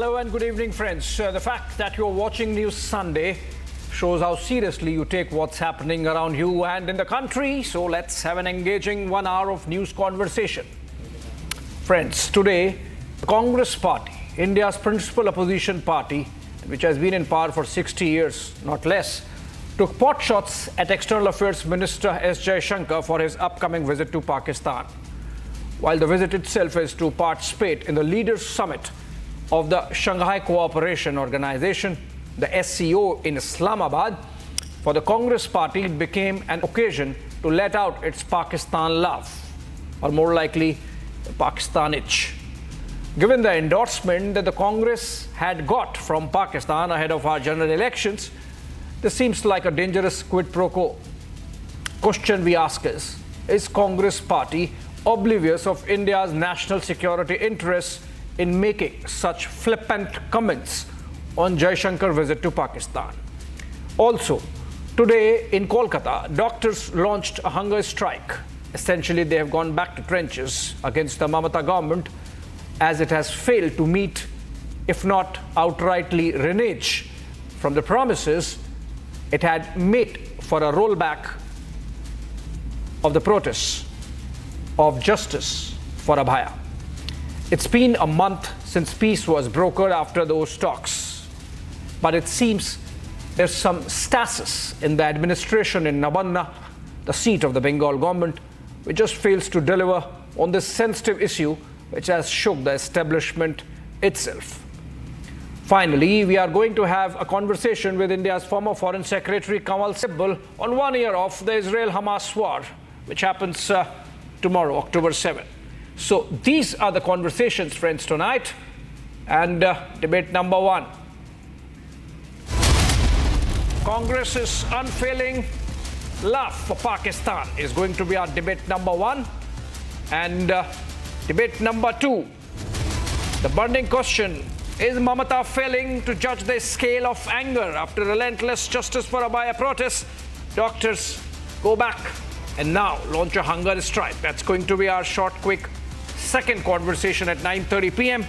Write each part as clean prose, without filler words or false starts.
Hello and good evening, friends. The fact that you're watching News Sunday shows how seriously you take what's happening around you and in the country. So let's have an engaging 1 hour of news conversation. Friends, today, the Congress Party, India's principal opposition party, which has been in power for 60 years, not less, took potshots at External Affairs Minister S. Jaishankar for his upcoming visit to Pakistan. While the visit itself is to participate in the Leaders' Summit of the Shanghai Cooperation Organization, the SCO in Islamabad, for the Congress Party it became an occasion to let out its Pakistan love, or more likely, the Pakistan itch. Given the endorsement that the Congress had got from Pakistan ahead of our general elections, this seems like a dangerous quid pro quo. Question we ask is Congress Party oblivious of India's national security interests in making such flippant comments on Jaishankar's visit to Pakistan? Also, today in Kolkata, doctors launched a hunger strike. Essentially, they have gone back to trenches against the Mamata government as it has failed to meet, if not outrightly renege from the promises it had made for a rollback of the protests of justice for Abhaya. It's been a month since peace was brokered after those talks, but it seems there's some stasis in the administration in Nabanna, the seat of the Bengal government, which just fails to deliver on this sensitive issue which has shook the establishment itself. Finally, we are going to have a conversation with India's former Foreign Secretary Kanwal Sibal on 1 year of the Israel-Hamas war, which happens tomorrow, October 7. So these are the conversations, friends, tonight. And debate number one. Congress's unfailing love for Pakistan is going to be our debate number one. And debate number two, the burning question: is Mamata failing to judge the scale of anger after relentless justice for Abhaya protests? Doctors go back and now launch a hunger strike. That's going to be our short, quick second conversation at 9:30 p.m.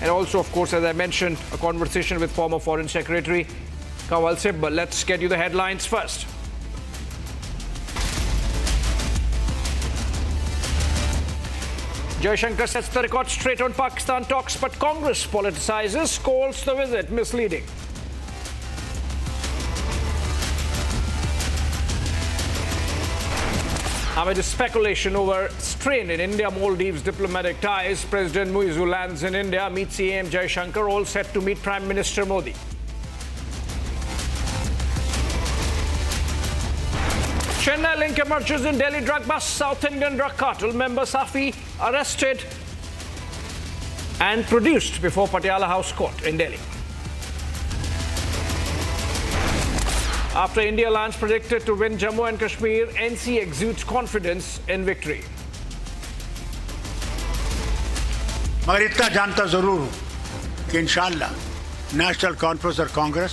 And also, of course, as I mentioned, a conversation with former Foreign Secretary Kanwal Sibal. Let's get you the headlines first. Jaishankar sets the record straight on Pakistan talks, but Congress politicizes, calls the visit misleading. Amid speculation over strain in India-Maldives diplomatic ties, President Muizu lands in India, meets EAM Jaishankar, all set to meet Prime Minister Modi. Chennai link emerges in Delhi drug bust. South Indian drug cartel member Safi arrested and produced before Patiala House Court in Delhi. After India lands predicted to win Jammu and Kashmir, NC exudes confidence in victory. मगर इतना जानता जरूर हूं कि इंशाअल्लाह national conference और कांग्रेस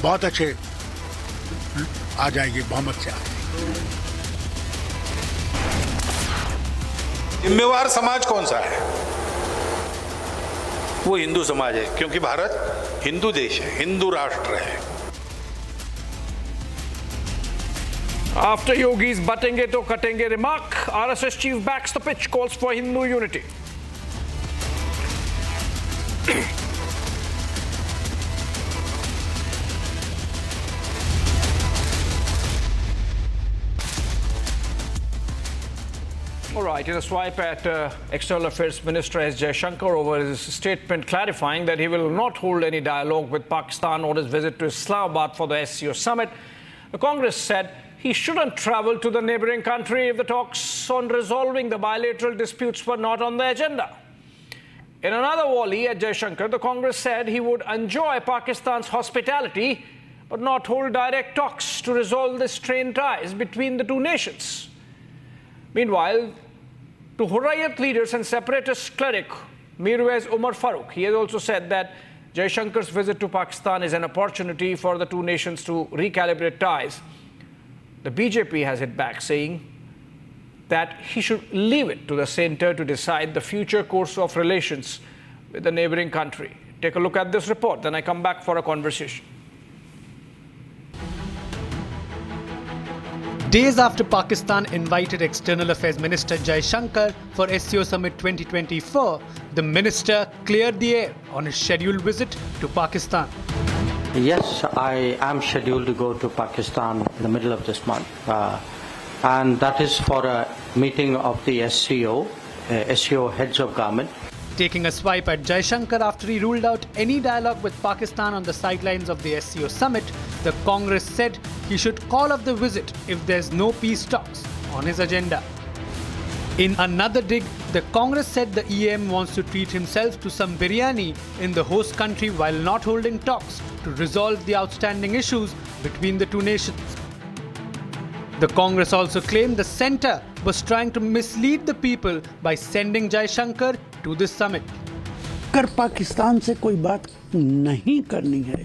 बहुत अच्छे आ जाएगी, बहुमत से आ जाएगी। जिम्मेवार समाज कौन सा है? वो हिंदू समाज है, क्योंकि भारत हिंदू देश है, हिंदू राष्ट्र है। After Yogi's "Batenge to Katenge" remark, RSS chief backs the pitch, calls for Hindu unity. All right, in a swipe at External Affairs Minister S. Jaishankar over his statement clarifying that he will not hold any dialogue with Pakistan on his visit to Islamabad for the SCO summit, the Congress said he shouldn't travel to the neighboring country if the talks on resolving the bilateral disputes were not on the agenda. In another volley at Jaishankar, the Congress said he would enjoy Pakistan's hospitality but not hold direct talks to resolve the strained ties between the two nations. Meanwhile, to Hurriyat leaders and separatist cleric Mirwais Umar Farooq, he has also said that Jaishankar's visit to Pakistan is an opportunity for the two nations to recalibrate ties. The BJP has hit back, saying that he should leave it to the center to decide the future course of relations with the neighboring country. Take a look at this report, then I come back for a conversation. Days after Pakistan invited External Affairs Minister Jaishankar for SCO Summit 2024, the minister cleared the air on his scheduled visit to Pakistan. Yes, I am scheduled to go to Pakistan in the middle of this month. And that is for a meeting of the SCO heads of government. Taking a swipe at Jaishankar after he ruled out any dialogue with Pakistan on the sidelines of the SCO summit, the Congress said he should call off the visit if there's no peace talks on his agenda. In another dig, the Congress said the EAM wants to treat himself to some biryani in the host country while not holding talks to resolve the outstanding issues between the two nations. The Congress also claimed the centre was trying to mislead the people by sending Jaishankar to this summit. अगर पाकिस्तान से कोई बात नहीं करनी है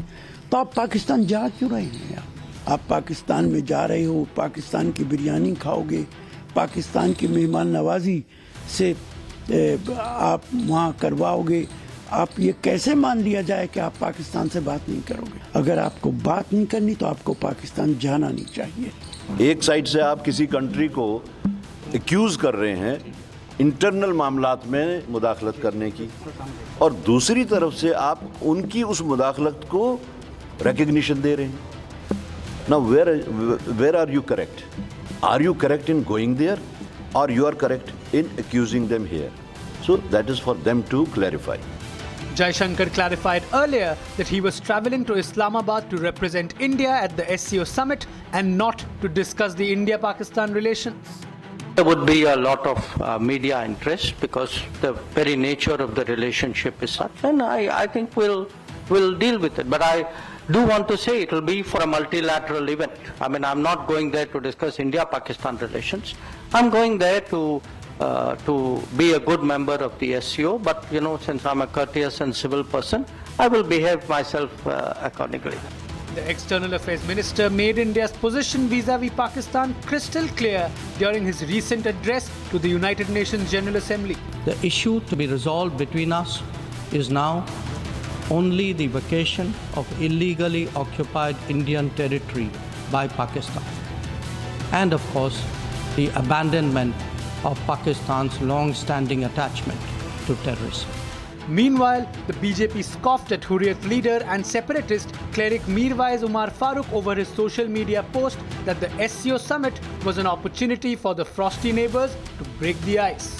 तो आप पाकिस्तान जा क्यों रहे हैं? आप पाकिस्तान में जा रहे हो, पाकिस्तान की बिरयानी खाओगे, पाकिस्तान की मेहमान नवाजी से आप वहाँ करवाओगे. आप ये कैसे मान लिया जाए कि आप पाकिस्तान से बात नहीं करोगे? अगर आपको बात नहीं करनी तो आपको पाकिस्तान जाना नहीं चाहिए. एक साइड से आप किसी कंट्री को एक्यूज कर रहे हैं इंटरनल मामलात में मुदाखलत करने की, और दूसरी तरफ से आप उनकी उस मुदाखलत को रिकग्निशन दे रहे हैं. Now where are you correct? Are you correct in going there or you are correct in accusing them here? So that is for them to clarify. Jaishankar clarified earlier that he was travelling to Islamabad to represent India at the SCO summit and not to discuss the India-Pakistan relations. There would be a lot of media interest because the very nature of the relationship is such, and I think we'll deal with it. But I do want to say it will be for a multilateral event. I mean, I'm not going there to discuss India-Pakistan relations. I'm going there to be a good member of the SCO, but since I'm a courteous and civil person, I will behave myself accordingly. The External Affairs Minister made India's position vis-à-vis Pakistan crystal clear during his recent address to the United Nations General Assembly. The issue to be resolved between us is now only the vacation of illegally occupied Indian territory by Pakistan, and of course the abandonment of Pakistan's long-standing attachment to terrorism. Meanwhile, the BJP scoffed at Hurriyat leader and separatist cleric Mirwais Umar Farooq over his social media post that the SCO summit was an opportunity for the frosty neighbours to break the ice.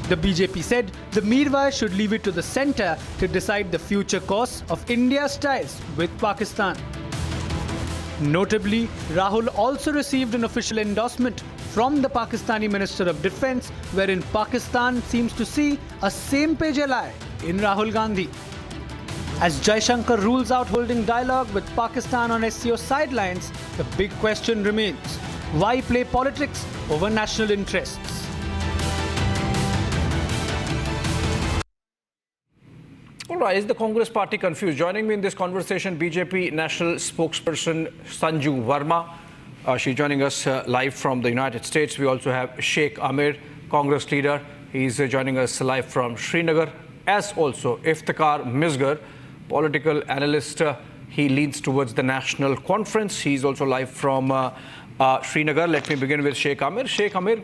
The BJP said the Mirwais should leave it to the centre to decide the future course of India's ties with Pakistan. Notably, Rahul also received an official endorsement from the Pakistani Minister of Defence, wherein Pakistan seems to see a same-page ally in Rahul Gandhi. As Jaishankar rules out holding dialogue with Pakistan on SCO sidelines, the big question remains: why play politics over national interests? All right, is the Congress party confused? Joining me in this conversation, BJP National Spokesperson Sanju Verma. She's joining us live from the United States. We also have Sheikh Amir, Congress leader. He's joining us live from Srinagar, as also Iftikhar Misgar, political analyst. He leads towards the national conference. He's also live from Srinagar. Let me begin with Sheikh Amir. Sheikh Amir,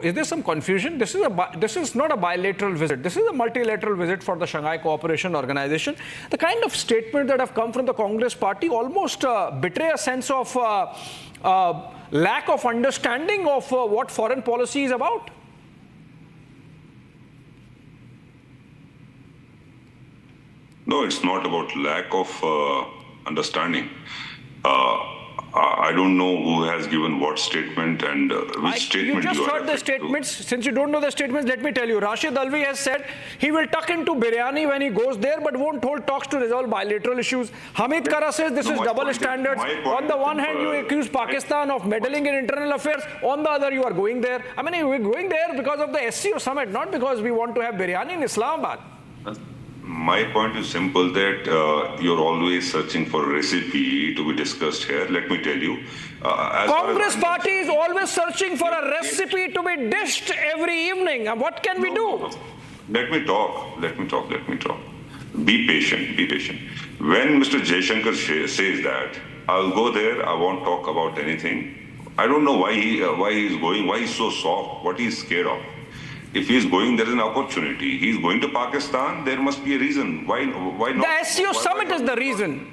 is there some confusion? This is not a bilateral visit. This is a multilateral visit for the Shanghai Cooperation Organization. The kind of statement that have come from the Congress party almost betray a sense of lack of understanding of what foreign policy is about. No, it's not about lack of understanding. I don't know who has given what statement and which statement you just are heard the statements. Since you don't know the statements, let me tell you. Rashid Alvi has said he will tuck into Biryani when he goes there, but won't hold talks to resolve bilateral issues. Hamid Kara says this is double standards. On the one hand, you accuse Pakistan of meddling in internal affairs. On the other, you are going there. I mean, we're going there because of the SCO summit, not because we want to have Biryani in Islamabad. My point is simple, that you're always searching for a recipe to be discussed here. Let me tell you. Congress party is always searching for a recipe to be dished every evening. And what can we do? Let me talk. be patient, be patient. When Mr. Jaishankar says that, I'll go there, I won't talk about anything. I don't know why he's going, why he's so soft, what he's scared of. If he's going, there is an opportunity. He's going to Pakistan, there must be a reason. Why not? The SCO summit is the reason.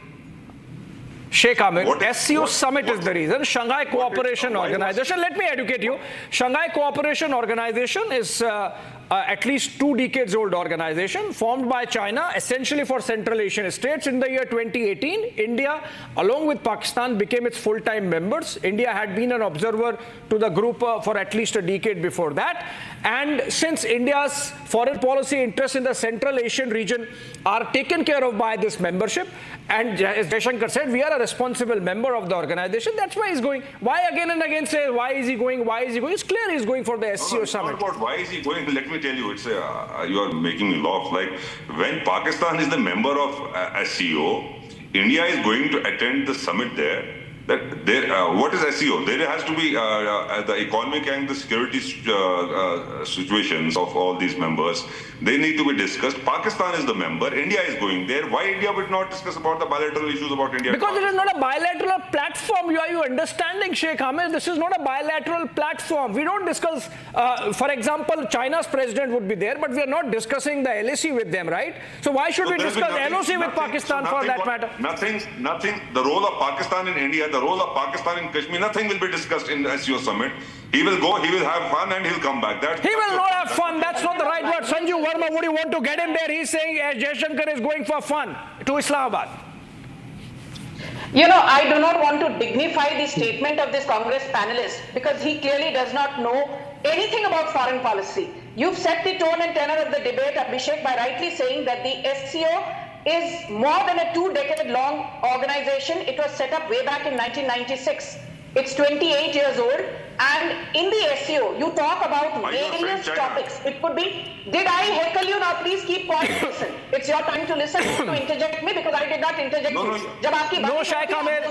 Sheikh Ahmed, SCO summit is the reason. Shanghai Cooperation Organization, let me educate you. Shanghai Cooperation Organization is at least 2 decades old organization formed by China essentially for Central Asian states. In the year 2018, India along with Pakistan became its full-time members. India had been an observer to the group for at least a decade before that. And since India's foreign policy interests in the Central Asian region are taken care of by this membership, and as Jaishankar said, we are a responsible member of the organization. That's why he's going. Why again and again say, why is he going? Why is he going? It's clear he's going for the SCO summit. Not about why is he going? Let me tell you, it's you are making me laugh. Like when Pakistan is the member of SCO, India is going to attend the summit there. That there, what is SCO? There has to be the economic and the security situations of all these members. They need to be discussed. Pakistan is the member. India is going there. Why India would not discuss about the bilateral issues about India? Because it is not a bilateral platform. Are you understanding, Sheikh Ahmed? This is not a bilateral platform. We don't discuss, for example, China's president would be there, but we are not discussing the LAC with them, right? So why should we discuss LOC with Pakistan for that matter? Nothing. The role of Pakistan in India, the role of Pakistan in Kashmir, nothing will be discussed in the SCO summit. He will go, he will have fun, and he'll come back. He will not have fun. That's not the right word. Sanju Verma, would you want to get in there? He's saying Jaishankar is going for fun to Islamabad. You know, I do not want to dignify the statement of this Congress panelist because he clearly does not know anything about foreign policy. You've set the tone and tenor of the debate, Abhishek, by rightly saying that the SCO is more than a 2-decade-long organization. It was set up way back in 1996. It's 28 years old, and in the SCO, you talk about various topics. It could be, did I heckle you? Now please keep quiet and listen. It's your time to listen, to interject me, because I did not interject you. No, Sheikh Amir,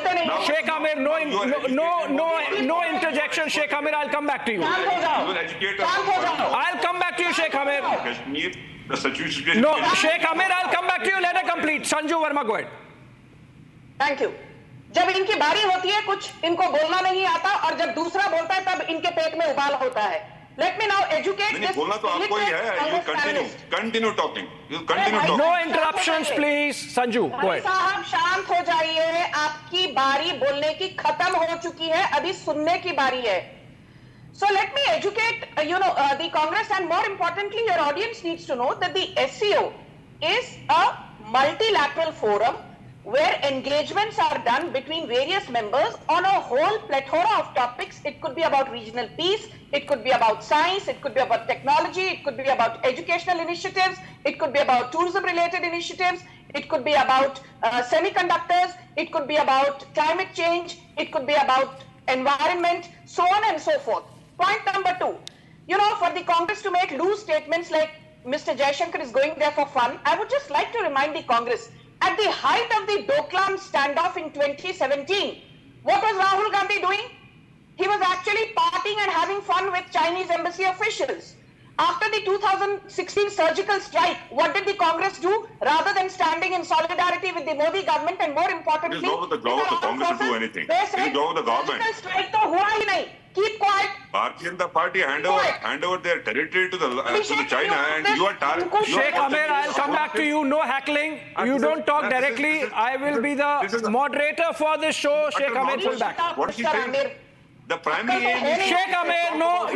no interjection, Sheikh Amir, I'll come back to you. I'll come back to you, Sheikh Amir. No, Sheikh Amir, I'll come back to you. Let her complete. Sanju Verma, go ahead. Thank you. जब इनकी बारी होती है कुछ इनको बोलना नहीं आता और जब दूसरा बोलता है तब इनके पेट में उबाल होता है. Let me now educate this. बोलना तो आपको ही है. You continue talking. You continue talking. No interruptions, please. Sanju, go ahead. साहब शांत हो जाइए. आपकी बारी बोलने की खत्म हो चुकी है. अभी सुनने की बारी है. So let me educate, the Congress, and more importantly, your audience needs to know that the SCO is a multilateral forum where engagements are done between various members on a whole plethora of topics. It could be about regional peace, it could be about science, it could be about technology, it could be about educational initiatives, it could be about tourism-related initiatives, it could be about semiconductors, it could be about climate change, it could be about environment, so on and so forth. Point number 2, for the Congress to make loose statements like Mr. Jaishankar is going there for fun, I would just like to remind the Congress, at the height of the Doklam standoff in 2017, what was Rahul Gandhi doing? He was actually partying and having fun with Chinese embassy officials. After the 2016 surgical strike, what did the Congress do? Rather than standing in solidarity with the Modi government and more importantly, the Congress to do anything. They said, the government. Surgical strike to hua hi nahi. Keep quiet. Bharatiya Janata Party hand over their territory to the China, and you are Sheikh Amir, I'll come back to you. No heckling. You don't talk directly. I will be the moderator for this show. Sheikh Amir, pull back. What is he saying? The primary aim is... Sheikh Amir, no,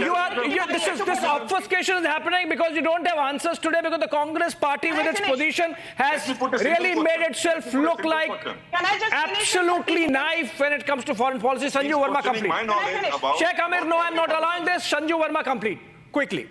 this obfuscation is happening because you don't have answers today, because the Congress party with its position has really made itself look like absolutely naive when it comes to foreign policy. Sanju Verma, complete. Sheikh Amir, no, I'm not allowing this. Sanju Verma, complete. Quickly.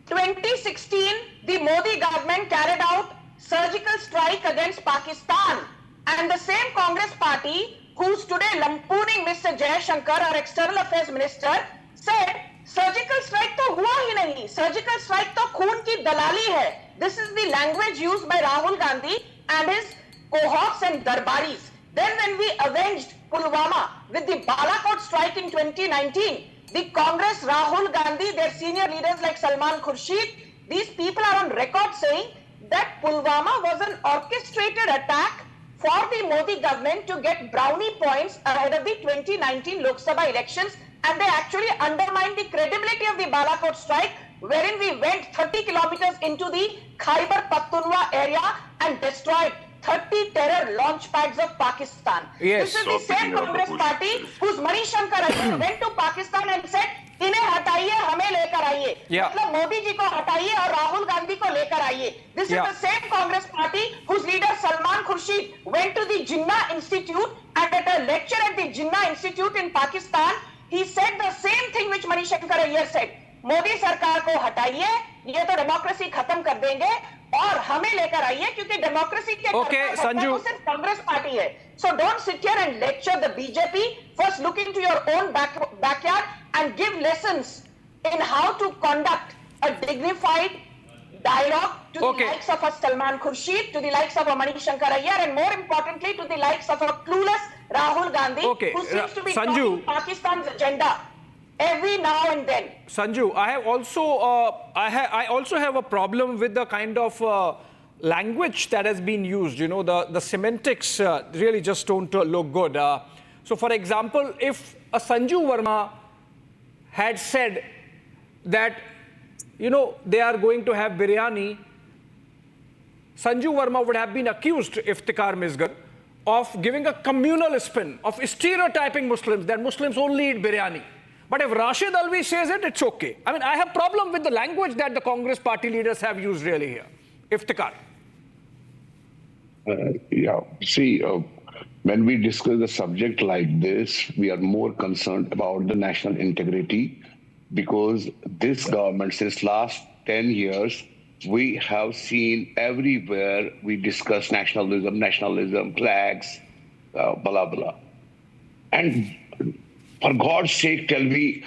2016, the Modi government carried out surgical strike against Pakistan, and the same Congress party who's today lampooning Mr. Jaishankar, our External Affairs Minister, said, surgical strike to hua hi nahi. Surgical strike to khoon ki dalali hai. This is the language used by Rahul Gandhi and his cohorts and darbaris. Then when we avenged Pulwama with the Balakot strike in 2019, the Congress, Rahul Gandhi, their senior leaders like Salman Khurshid, these people are on record saying that Pulwama was an orchestrated attack for the Modi government to get brownie points ahead of the 2019 Lok Sabha elections, and they actually undermined the credibility of the Balakot strike, wherein we went 30 kilometers into the Khyber Pakhtunkhwa area and destroyed 30 terror launch pads of Pakistan. Yes. This is the same Congress party whose Jaishankar went to Pakistan and said, इन्हें हटाइए, हमें लेकर आइए. मतलब मोदी जी को हटाइए और राहुल गांधी को लेकर आइए. This is the same Congress party whose leader Salman Khurshid went to the Jinnah Institute, and at a lecture at the Jinnah Institute in Pakistan, he said the same thing which Jaishankar Ayyar said. Modi सरकार को हटाइए, ये तो democracy खत्म कर देंगे और हमें लेकर आइए, क्योंकि डेमोक्रेसी के संजू सिर्फ कांग्रेस पार्टी है. So don't sit here and lecture the BJP. First look into your own backyard and give lessons in how to conduct a dignified dialogue to the likes of a Salman Khurshid, to the likes of a Jaishankar Ayyar, and more importantly to the likes of a clueless Rahul Gandhi, who seems to be talking Pakistan's agenda every now and then. Sanju, I have also I also have a problem with the kind of language that has been used. You know, the semantics really just don't look good. So, for example, if a Sanju Verma had said that, you know, they are going to have biryani, Sanju Verma would have been accused, Iftikhar Misgar, of giving a communal spin, of stereotyping Muslims, that Muslims only eat biryani. But if Rashid Alvi says it, it's okay. I mean, I have problem with the language that the Congress party leaders have used really here. Iftikhar. When we discuss a subject like this, we are more concerned about the national integrity, because this government, since last 10 years, we have seen everywhere we discuss nationalism, flags, blah, blah. And for God's sake, tell me,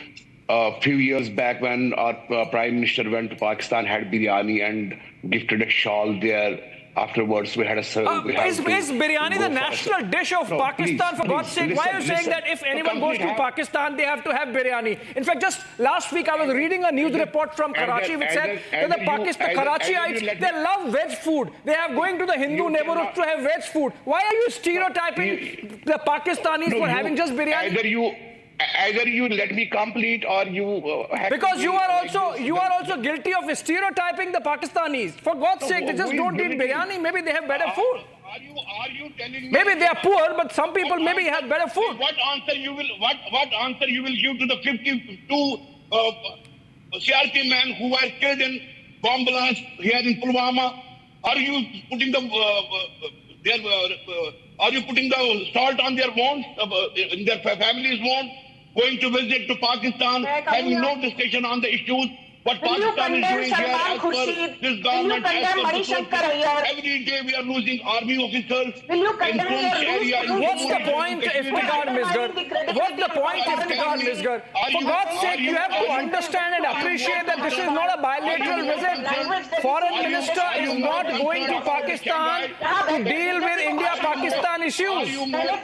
a few years back when our Prime Minister went to Pakistan, had biryani and gifted a shawl there. Afterwards, we had a service. Is biryani the national dish of Pakistan, for God's sake? Why are you saying that if anyone goes to Pakistan, they have to have biryani? In fact, just last week, I was reading a news report from Karachi which said that the Karachiites, they love veg food. They are going to the Hindu neighborhoods to have veg food. Why are you stereotyping the Pakistanis for having just biryani? Either you let me complete, or you because you are also guilty of stereotyping the Pakistanis. For God's sake, they just don't eat biryani. Maybe they have better food. Are you telling me? Maybe they are poor, but some people maybe have better food. What answer you will give to the 52 CRP men who were killed in bomb blast here in Pulwama? Are you putting the salt on their wounds, in their families' wounds? Going to visit to Pakistan, having no discussion on the issues. What Pakistan is doing here as per this government, every day we are losing army officers in Poonch area. What's the point, Iftikhar Misgar? What's the point, Iftikhar Misgar? For God's sake, you have to understand and appreciate that this is not a bilateral visit. Foreign Minister is not going to Pakistan to deal with India-Pakistan issues. You are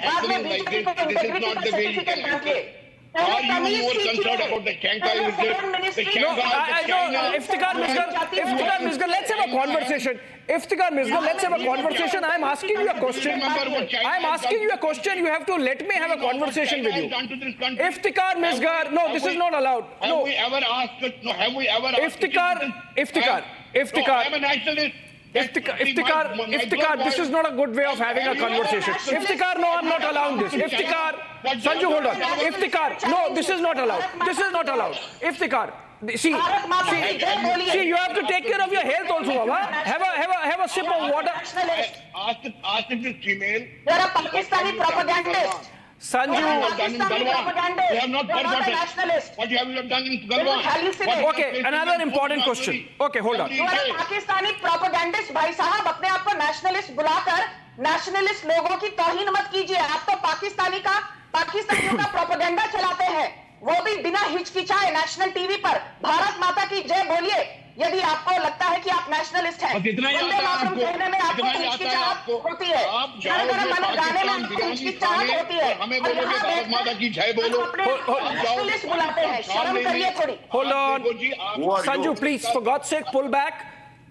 handling like this. This is not the way you can handle. Are you more concerned about the Shanghai visit? No, I know. Iftikhar Misgar, let's have a conversation. Iftikhar Misgar, let's have a conversation. I'm asking you a question. You have to let me have a conversation with you. Iftikhar Misgar, no, this is not allowed. No. Have we ever asked? Iftikhar. I'm a nationalist. Iftikhar, this is not a good way of having a conversation. Iftikhar, no, I'm not allowing this. Iftikhar, Sanju, hold on. Iftikhar, no, this is not allowed. Iftikhar, see, you have to take care of your health also, Baba. Have a sip of water. Ask this female. You're a Pakistani propagandist. Sanju, they have not forgotten what you have done in Galwan. Okay, another important question. Okay, hold on. You are a Pakistani propagandist, भाई साहब. अपने आप को nationalist बुलाकर nationalist लोगों की तौहीन मत कीजिए. आप तो पाकिस्तानियों का propaganda चलाते हैं. वो भी बिना हिचकिचाए नेशनल टीवी पर भारत माता की जय बोलिए. यदि आपको लगता है कि आप नेशनलिस्ट हैं, वंदे मातरम कहने में आपको हिचकिचाहट होती है, गाने में आपको हिचकिचाहट होती है, हमें बोलोगे भारत माता की जय बोलो, नेशनलिस्ट बुलाते हैं. शर्म करिए थोड़ी. Hold on. Sanju, please, for God's sake, pull back.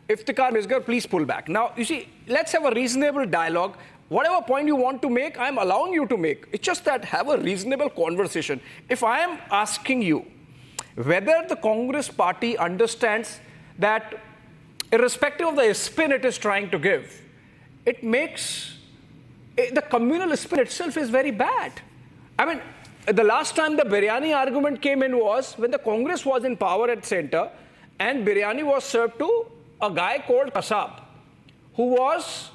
Iftikhar Misgar, please pull back. Now, you see, let's have a reasonable dialogue. Whatever point you want to make, I'm allowing you to make. It's just that have a reasonable conversation. If I am asking you whether the Congress party understands that irrespective of the spin it is trying to give, it makes the communal spin itself is very bad. I mean, the last time the Biryani argument came in was when the Congress was in power at center and Biryani was served to a guy called Kasab, who was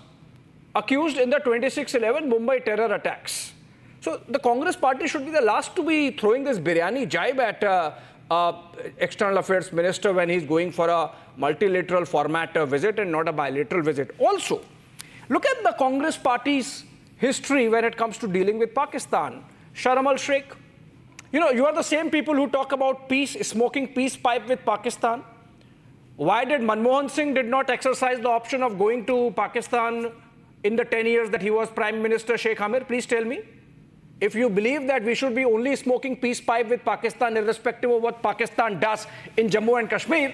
accused in the 26/11 Mumbai terror attacks. So the Congress party should be the last to be throwing this Biryani jibe at External Affairs Minister when he's going for a multilateral format visit and not a bilateral visit. Also, look at the Congress party's history when it comes to dealing with Pakistan. Sharm el-Sheikh, you know, you are the same people who talk about peace, smoking peace pipe with Pakistan. Why did Manmohan Singh did not exercise the option of going to Pakistan in the 10 years that he was Prime Minister, Sheikh Amir? Please tell me. If you believe that we should be only smoking peace pipe with Pakistan irrespective of what Pakistan does in Jammu and Kashmir,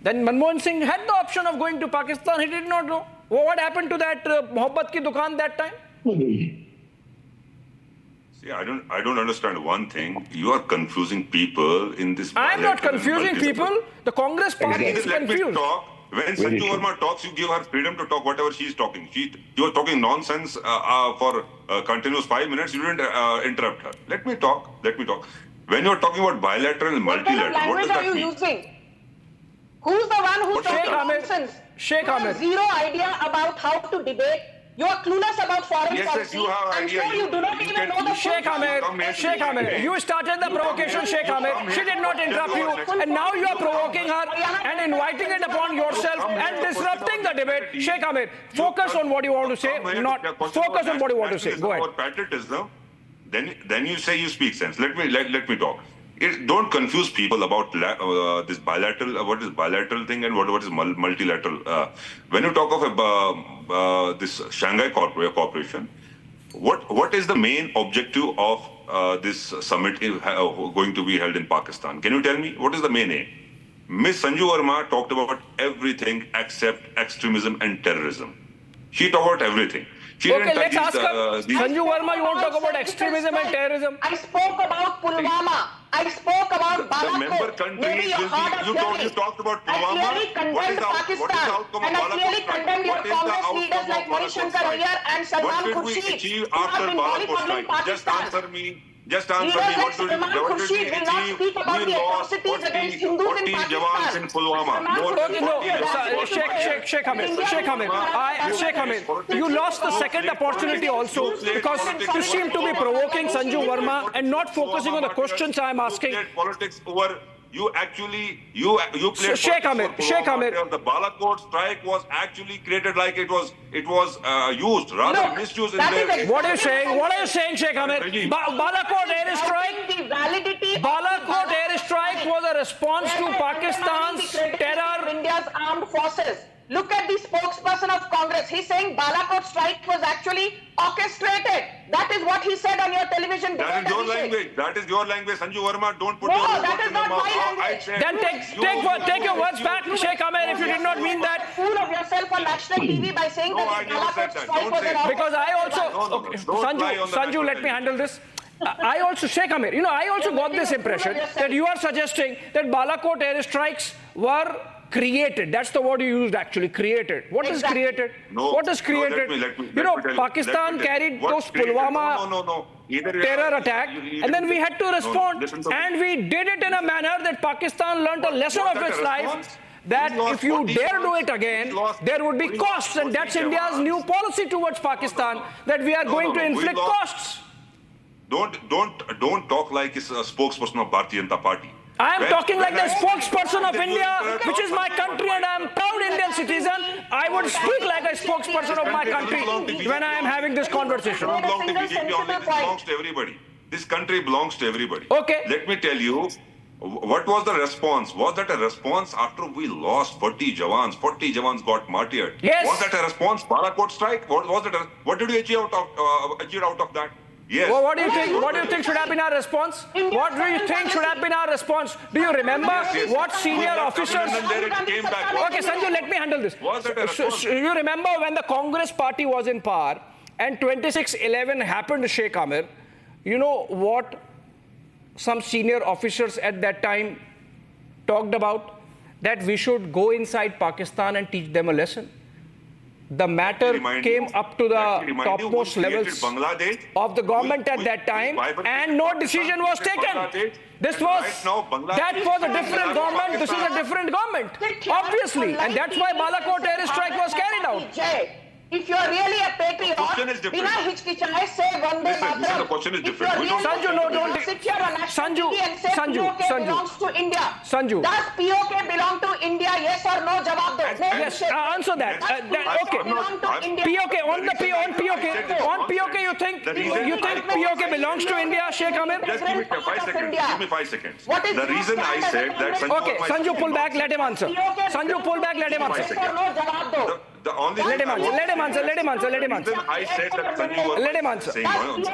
then Manmohan Singh had the option of going to Pakistan. He did not know. What happened to that Mohabbat ki dukaan that time? See, I don't understand one thing. You are confusing people in this. I'm not confusing people. The Congress party is Let me confused. talk. When Sanju Verma talks, you give her freedom to talk whatever she's talking. You are talking nonsense for continuous 5 minutes. You didn't interrupt her. Let me talk. When you're talking about bilateral and multilateral, what what does language that are you mean? using? Who's the one who's Sheikh talking Ahmed. nonsense? Sheikh You have Ahmed. zero idea about how to debate. You are clueless about foreign Yes, policy. you have I'm idea. sure you do not You even can- know the Sheikh full Ahmed, here Sheikh to Ahmed, debate. you started the provocation, Sheikh Ahmed. She did not interrupt you, and now you are provoking her and inviting it upon yourself and disrupting the debate. Sheikh Ahmed, focus on what you want to say, not focus on what you want to say. Go ahead. Or patriotism, then you say you speak sense. Let me talk. Don't confuse people about this bilateral. What is bilateral thing and what is multilateral? When you talk of this Shanghai Cooperation, what is the main objective of this summit going to be held in Pakistan? Can you tell me what is the main aim? Ms. Sanju Verma talked about everything except extremism and terrorism. She talked about everything. She Okay, didn't let's touch ask her. Sanju Verma, you want to talk about extremism and terrorism? I spoke about Pulwama. I spoke about The member Balakot. Maybe countries you're will hard of be. You hearing. talked about I Pulwama. clearly What is condemned the Pakistan. outcome of And I Balakot clearly strike? condemned your What is the Congress outcome leaders of like Balakot Jaishankar strike? Ayyar and Salman What did we Khurshid, achieve who have after been Balakot mollycoddling strike? Just Pakistan. answer me. Just answer Leaders me. like What did Salman we Khurshid will not achieve? speak about We the lost atrocities against 40 Hindus in jawans Pakistan. in Pulwama. Salman More Khurshid than No, 40 jawans. Sheikh Ahmed, Sheikh Ahmed, you lost the second opportunity also because you seem to be provoking Sanju Verma and not focusing on the questions I am asking. You played politics over. You played Sheikh politics Ahmed, over Pulwama. The Balakot strike was actually created like it was used, rather Look, misused in that their. is What are you saying? What are you saying, Sheikh Ahmed? Balakot airstrike. The validity of Balakot the airstrike was a response to Pakistan's terror. India's armed forces. Look at the spokesperson of Congress. He's saying Balakot strike was actually orchestrated. That is what he said on your television That debate. is your Abhishek. language. That is your language. Sanju Verma, don't put No, your words that is in your not mouth. my How I language. said- Then take your words back, Sheikh Ahmed, if you did not mean that. Fool of yourself on national TV by saying No, that I the never said Balakot that. strike Don't was say an it. Because I also, No, okay, don't lie on the Sanju, national let me television. handle this. I also, Sheikh Ahmed, I also got this impression that you are suggesting that Balakot airstrikes were created. That's the word you used actually, created. What is Exactly. created? No, What is no, created? let me tell you. Pakistan carried those Pulwama No. Either terror attack, and then we had to respond, listen to me. and we did it in a manner that Pakistan learned a lesson Was of that its a life, response? that We lost if you 40 dare do jawans. it again, We lost- there would be we lost costs, and 40 that's India's jawans. new policy towards Pakistan, that we are going to we inflict lost- costs. Don't talk like it's a spokesperson of Bharatiya Janata Party. I am talking like the spokesperson of Then you India, interrupt which is my country, and I am proud Indian citizen. I would speak like a spokesperson of my country when I am having this conversation. It doesn't belong to BJP only. This belongs to everybody. This country belongs to everybody. Okay. Let me tell you, what was the response? Was that a response after we lost 40 Jawans? 40 Jawans got martyred. Yes. Was that a response? Balakot strike? What was that? What did you achieve out of that? Yes. Well, what do you think? What do you think should have been our response? What do you think should have been our response? Do you remember what senior officers? Okay, Sanju, let me handle this. You remember when the Congress party was in power and 26/11 happened to Sheikh Amir? You know what some senior officers at that time talked about? That we should go inside Pakistan and teach them a lesson. The matter came up to the topmost levels of the government at that time, and no decision was taken. That was a different government. This is a different government, obviously, and that's why Balakot airstrike was carried out. If you are really a patriot, bina hichkichaye say Vande Mataram. The question is different. Sanju, no, don't. Sanju, belongs to India. Sanju. Does POK belong to India? Yes or no? Jawab do. Yes, answer that. Okay. POK on POK. You think POK belongs to India, Sheikh Amir? Just give me 5 seconds. Give me 5 seconds. The reason I said that. Okay, Sanju, pull back. Let him answer. Sanju, pull back. Let him answer. The only Let him answer. I said that Sanju Verma Let him answer. saying nonsense.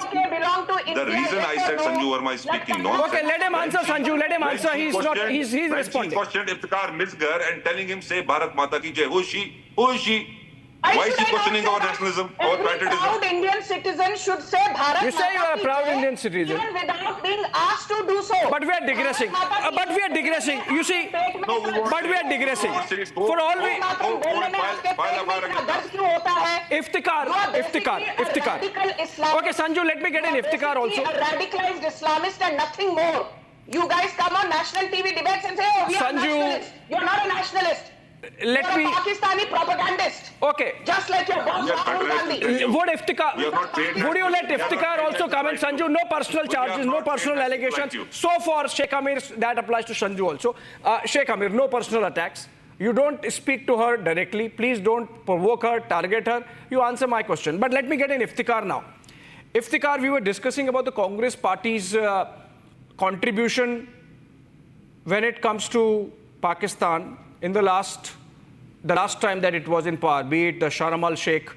The reason I said Sanju Verma is speaking nonsense. Okay, let him answer, Sanju. Let him answer. He's responding. He questioned Iftikhar Misgar and telling him, say Bharat Mata ki Jai. Who is she? Who is she? Why is she questioning our nationalism, our patriotism? Proud Indian citizen should say Bharat You say you are a proud Indian citizen. even without being asked to do so. But we are digressing. You see, but we are digressing. For all we... Iftikhar. Okay, Sanju, let me get in Iftikhar also. A radicalized Islamist and nothing more. You guys come on national TV debates and say, oh, we are nationalists. You're not a nationalist. You're a Pakistani propagandist. Okay. Just like your boss, Rahul Gandhi. Would you let Iftikhar also come in, Sanju? No personal charges, no personal allegations. So far, Sheikh Amir, that applies to Sanju also. Sheikh Amir, no personal attacks. You don't speak to her directly. Please don't provoke her, target her. You answer my question. But let me get in Iftikhar now. Iftikhar, we were discussing about the Congress party's contribution when it comes to Pakistan in the last time that it was in power, be it the Sharm el-Sheikh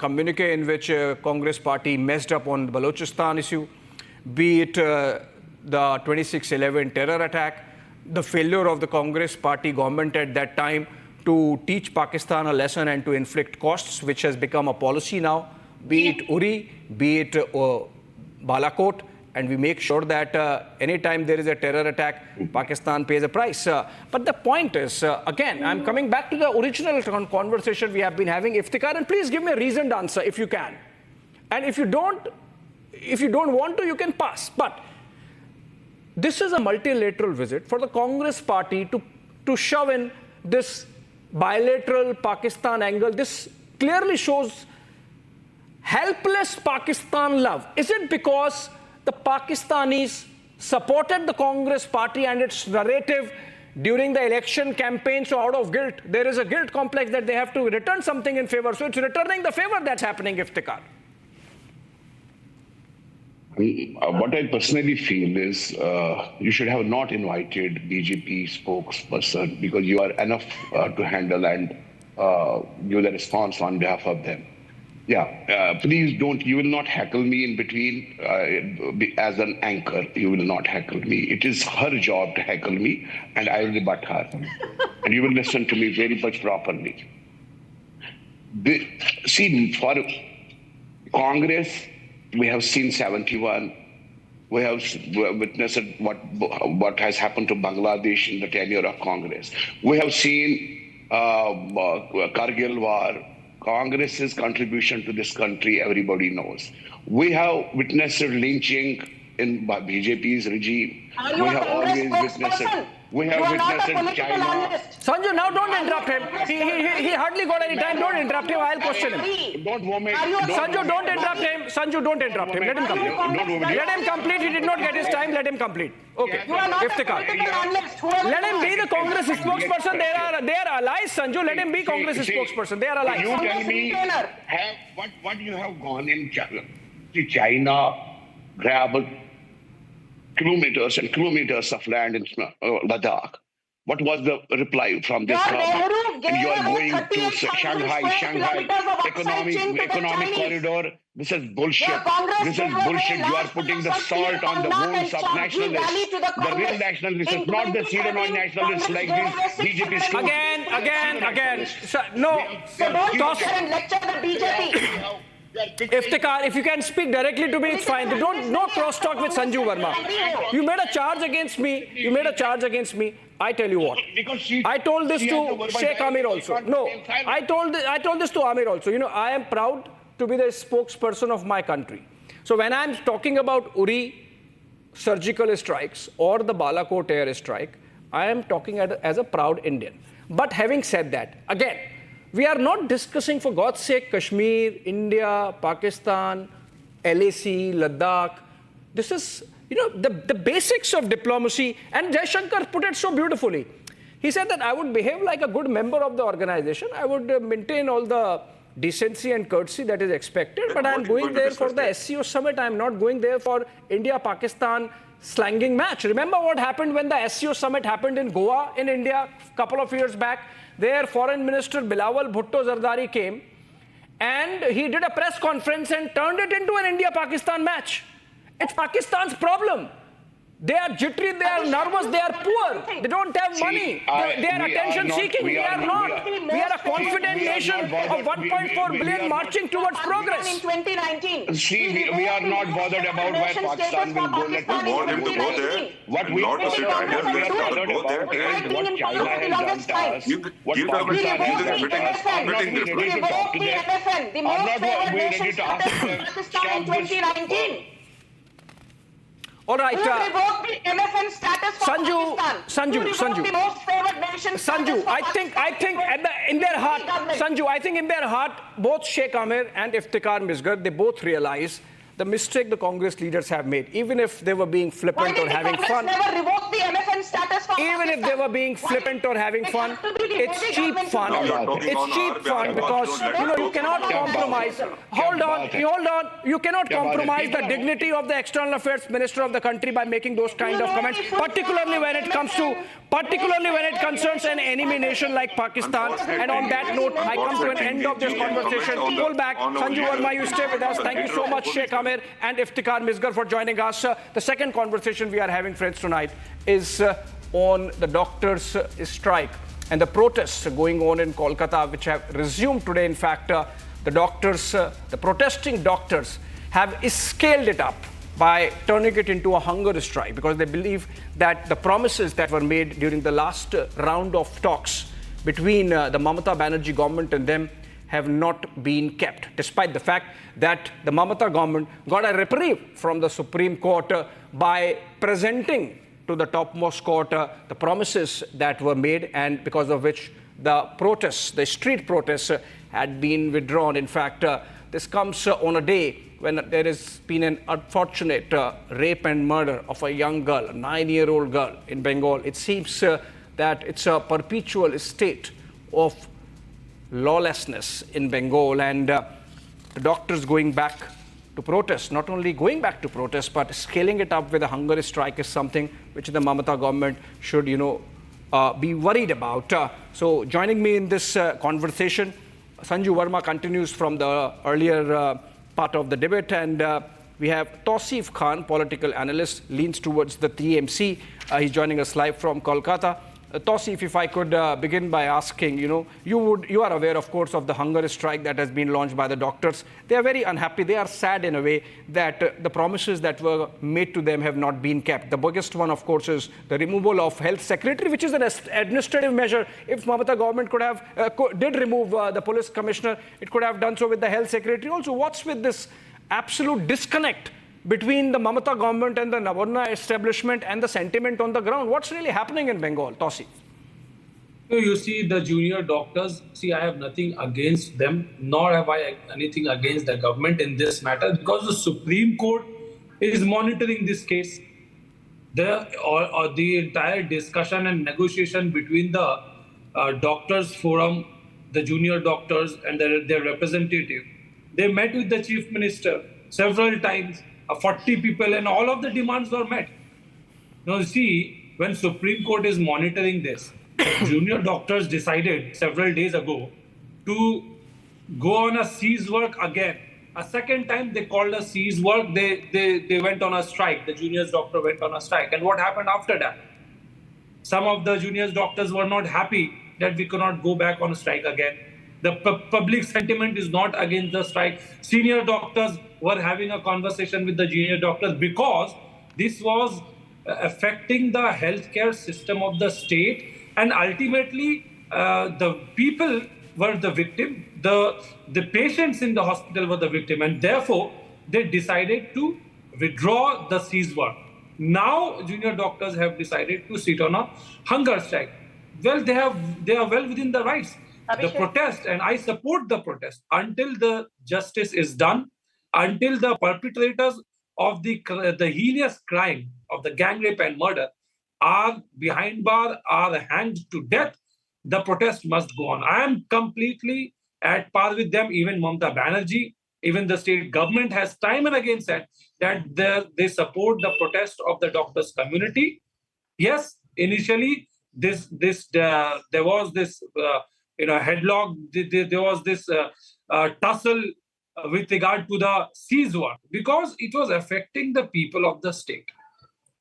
communique in which Congress party messed up on the Balochistan issue, be it the 26/11 terror attack, the failure of the Congress party government at that time to teach Pakistan a lesson and to inflict costs, which has become a policy now, be it Uri, be it Balakot, and we make sure that anytime there is a terror attack, Pakistan pays a price. But the point is, again, I'm coming back to the original conversation we have been having, Iftikhar, and please give me a reasoned answer if you can. And if you don't want to, you can pass. But this is a multilateral visit for the Congress party to shove in this bilateral Pakistan angle. This clearly shows helpless Pakistan love. Is it because the Pakistanis supported the Congress party and its narrative during the election campaign, so out of guilt, there is a guilt complex that they have to return something in favor. So it's returning the favor that's happening, Iftikhar. What I personally feel is you should have not invited BJP spokesperson because you are enough to handle and give the response on behalf of them. Yeah, please don't, you will not heckle me in between as an anchor. You will not heckle me. It is her job to heckle me and I will rebut her. And you will listen to me very much properly. See, for Congress, we have seen 71. We have witnessed what has happened to Bangladesh in the tenure of Congress. We have seen Kargil war. Congress's contribution to this country, everybody knows. We have witnessed lynching in BJP's regime. We have always witnessed it. We have witnessed it in China. Sanju, now don't interrupt him. He hardly got any time. Don't interrupt him. I'll question him. Sanju, don't interrupt him. Sanju, don't interrupt him. Let him complete. Let him complete. He did not get his time. Let him complete. Okay. Iftikhar. Let him be the Congress spokesperson. They are allies, Sanju. Let him be Congress spokesperson. They are allies. You tell me what you have gone in China, grab kilometers and kilometers of land in Ladakh. What was the reply from this Your government? Nehru gave And you are away going to 38,000 Shanghai square kilometers of oxide chain to the economic Chinese. corridor. This is bullshit. Your Congress This is gave away bullshit. You are large putting the amounts of salt on the Conduct wounds and of Changji Valley nationalists. to the The real Congress. nationalists, In not the 2013, pseudo nationalists like these Congress gave away BJP 600 schools. Again. No. So don't Toss. sit and lecture the BJP. Iftikhar, if you can speak directly to me, it's fine. No cross-talk with Sanju Verma. You made a charge against me. I tell you what. I told this to Sheikh Amir also. No, I told this to Amir also. You know, I am proud to be the spokesperson of my country. So when I'm talking about Uri surgical strikes or the Balakot air strike, I am talking as a proud Indian. But having said that, again, we are not discussing, for God's sake, Kashmir, India, Pakistan, LAC, Ladakh. This is, the basics of diplomacy. And Jaishankar put it so beautifully. He said that I would behave like a good member of the organization. I would maintain all the decency and courtesy that is expected. But I'm going there for the SCO summit. I'm not going there for India-Pakistan slanging match. Remember what happened when the SCO summit happened in Goa, in India, a couple of years back? Their foreign minister Bilawal Bhutto Zardari came and he did a press conference and turned it into an India-Pakistan match. It's Pakistan's problem. They are jittery, they are nervous, they are poor. They don't have money. They are attention-seeking. We are not. We are a confident nation of 1.4 billion marching towards progress. In 2019. See, we are not bothered about why Pakistan will go. Let We want him to go there. What we Not to sit idle. We are bothered about about there. is what China has done to us. What Give them Pakistan has done to us. I'm not We ready to talk to them. MFN, the I'm most not favored ready nation to ask status them. Pakistan in 2019. All right. Who revoked the MFN status for Pakistan? Sanju. Who revoked the most favored nation Sanju, status for I think in their heart, Sanju, I think in their heart, both Sheikh Amir and Iftikhar Misgar, they both realize the mistake the Congress leaders have made, even if they were being flippant or having fun. never revoked the MFN status for Even if they were being flippant or having fun, it's cheap fun. It's cheap fun because you cannot compromise. Hold on. You cannot compromise the dignity of the external affairs minister of the country by making those kind of comments, particularly when it concerns an enemy nation like Pakistan. And on that note, I come to an end of this conversation. Pull back. Sanju Verma, you stay with us. Thank you so much, Sheikh Amir and Iftikhar Misgar, for joining us. The second conversation we are having, friends, tonight is on the doctors' strike and the protests going on in Kolkata, which have resumed today. In fact, the protesting doctors have scaled it up by turning it into a hunger strike because they believe that the promises that were made during the last round of talks between the Mamata Banerjee government and them have not been kept, despite the fact that the Mamata government got a reprieve from the Supreme Court by presenting to the topmost court the promises that were made, and because of which the street protests had been withdrawn. In fact, this comes on a day when there has been an unfortunate rape and murder of a young girl, a 9-year-old girl in Bengal. It seems that it's a perpetual state of lawlessness in Bengal, and the doctors going back to protest, not only going back to protest, but scaling it up with a hunger strike is something which the Mamata government should, be worried about. So joining me in this conversation, Sanju Verma continues from the earlier part of the debate, and we have Tausif Khan, political analyst, leans towards the TMC. He's joining us live from Kolkata. Tausif, if I could begin by asking, you are aware, of course, of the hunger strike that has been launched by the doctors. They are very unhappy. They are sad in a way that the promises that were made to them have not been kept. The biggest one, of course, is the removal of health secretary, which is an administrative measure. If Mamata government did remove the police commissioner, it could have done so with the health secretary also. What's with this absolute disconnect between the Mamata government and the Navarna establishment and the sentiment on the ground? What's really happening in Bengal, Tausif? You see, the junior doctors, I have nothing against them, nor have I anything against the government in this matter, because the Supreme Court is monitoring this case. The entire discussion and negotiation between the doctors forum, the junior doctors and their representative, they met with the chief minister several times, 40 people, and all of the demands were met. Now, see, when Supreme Court is monitoring this, junior doctors decided several days ago to go on a cease work again. A second time they called a cease work, they went on a strike. The juniors doctor went on a strike. And what happened after that? Some of the juniors doctors were not happy that we could not go back on a strike again. The public sentiment is not against the strike. Senior doctors were having a conversation with the junior doctors because this was affecting the healthcare system of the state, and ultimately the people were the victim. The patients in the hospital were the victim, and therefore they decided to withdraw the cease work. Now junior doctors have decided to sit on a hunger strike. Well, they are well within the rights. The protest, and I support the protest, until the justice is done, until the perpetrators of the heinous crime of the gang rape and murder are behind bar, are hanged to death, the protest must go on. I am completely at par with them. Even Mamata Banerjee, even the state government has time and again said that they support the protest of the doctors community. Yes, initially there was this headlock, there was this tussle with regard to the cease work because it was affecting the people of the state.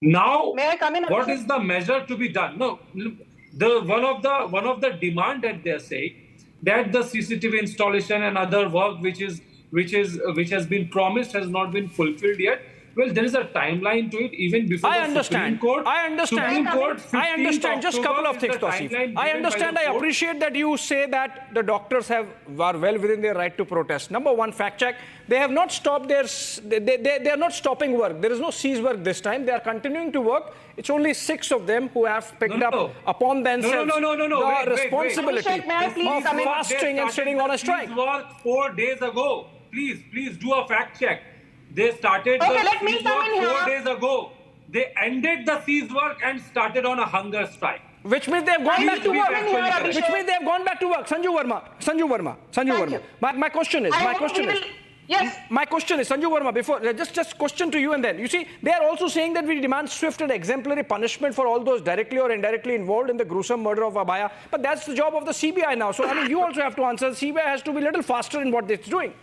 Now, what is the measure to be done? No, one of the demand that they are saying that the CCTV installation and other work which has been promised has not been fulfilled yet. Well, there is a timeline to it even before Supreme Court. I understand. I understand. Just a couple of things, Tausif. I understand. I appreciate that you say that the doctors are well within their right to protest. Number one, fact check. They have not stopped they are not stopping work. There is no cease work this time. They are continuing to work. It's only 6 of them who have picked up upon themselves the responsibility of fasting and sitting on a strike. Cease work 4 days ago. Please do a fact check. They started the cease work 4 days ago. They ended the cease work and started on a hunger strike. Which means they have gone back to work. Sanju Verma. My question is, yes. My question is, Sanju Verma, before, just question to you and then. You see, they are also saying that we demand swift and exemplary punishment for all those directly or indirectly involved in the gruesome murder of Abaya. But that's the job of the CBI now. So, I mean, you also have to answer. The CBI has to be a little faster in what it's doing.